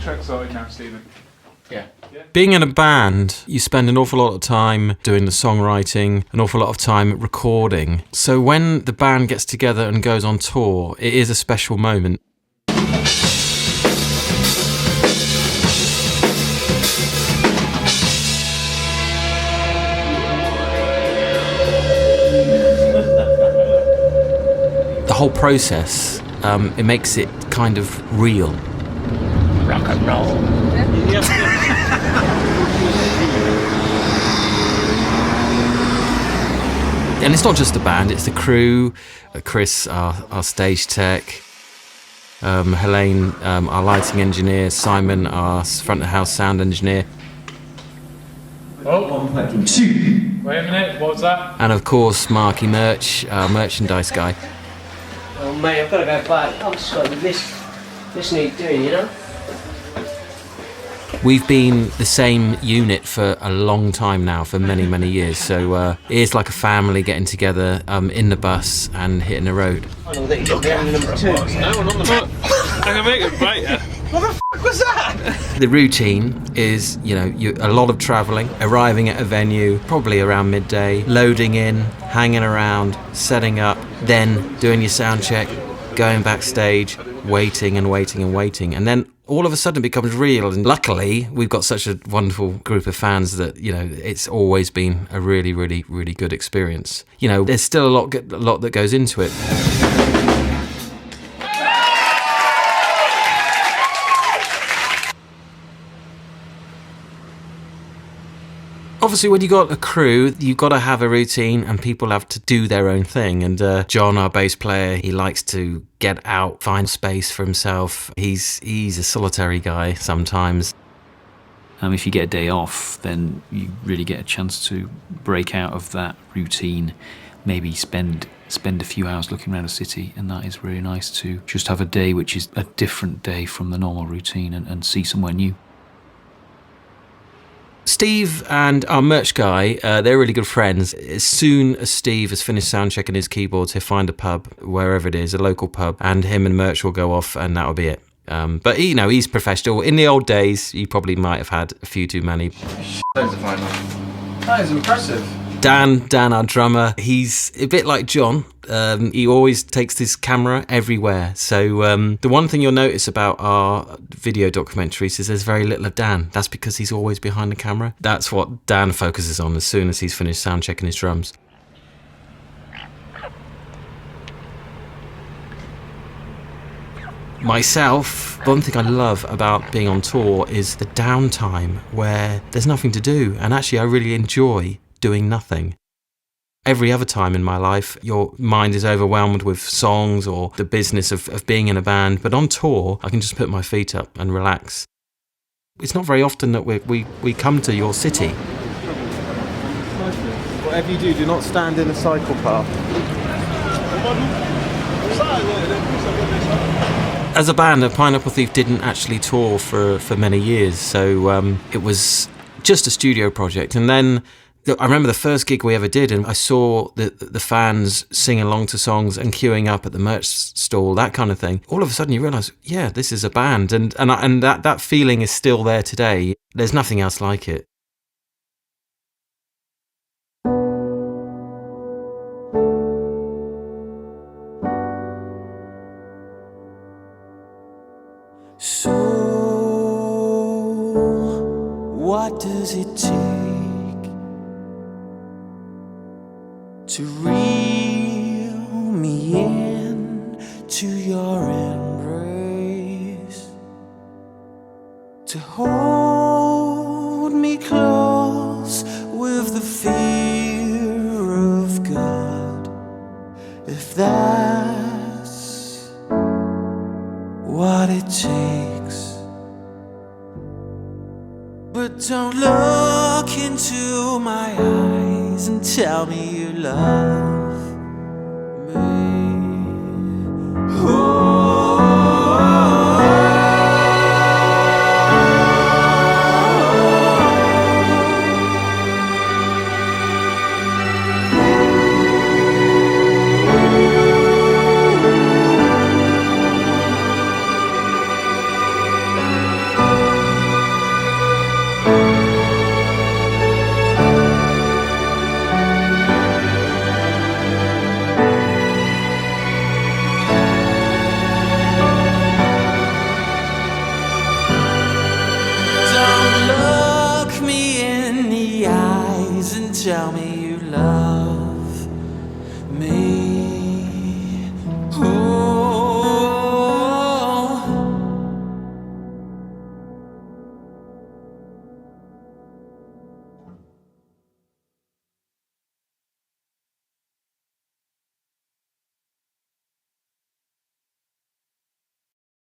track sorted now, Stephen? Yeah. Being in a band, you spend an awful lot of time doing the songwriting, an awful lot of time recording. So when the band gets together and goes on tour, it is a special moment. The whole process, it makes it kind of real. Rock and roll. And it's not just the band, it's the crew, Chris, our stage tech, Helene, our lighting engineer, Simon, our front of house sound engineer. Oh, 2. Wait a minute, what was that? And of course, Marky Merch, our merchandise guy. Oh mate, I've got to go back. I've just got this need doing, you know? We've been the same unit for a long time now, for many, many years. So it is like a family getting together in the bus and hitting the road. I know that you got the number 2. No one on the boat. I can make it brighter. What the f*** was that? The routine is, a lot of travelling, arriving at a venue, probably around midday, loading in, hanging around, setting up, then doing your sound check, going backstage, waiting and waiting and waiting. And then all of a sudden it becomes real. And luckily, we've got such a wonderful group of fans that, it's always been a really, really, really good experience. There's still a lot that goes into it. Obviously, when you've got a crew, you've got to have a routine and people have to do their own thing. And John, our bass player, he likes to get out, find space for himself. He's a solitary guy sometimes. If you get a day off, then you really get a chance to break out of that routine, maybe spend a few hours looking around a city, and that is really nice to just have a day which is a different day from the normal routine and see somewhere new. Steve and our merch guy, they're really good friends. As soon as Steve has finished sound checking his keyboards, he'll find a pub, wherever it is, a local pub, and him and Merch will go off, and that'll be it. But he's professional. In the old days, he probably might have had a few too many. That is impressive. Dan, our drummer, he's a bit like John. He always takes his camera everywhere. So the one thing you'll notice about our video documentaries is there's very little of Dan. That's because he's always behind the camera. That's what Dan focuses on as soon as he's finished sound checking his drums. Myself, one thing I love about being on tour is the downtime where there's nothing to do. And actually, I really enjoy doing nothing. Every other time in my life, your mind is overwhelmed with songs or the business of being in a band. But on tour, I can just put my feet up and relax. It's not very often that we come to your city. Whatever you do not stand in a cycle path. As a band, the Pineapple Thief didn't actually tour for many years. So it was just a studio project. And then I remember the first gig we ever did, and I saw the fans singing along to songs and queuing up at the merch stall, that kind of thing. All of a sudden you realise, yeah, this is a band, and that feeling is still there today. There's nothing else like it. So, what does it take to reel me in to your embrace, to hold me close with the fear of God, if that's what it takes? But don't look into my eyes and tell me you love me. tell me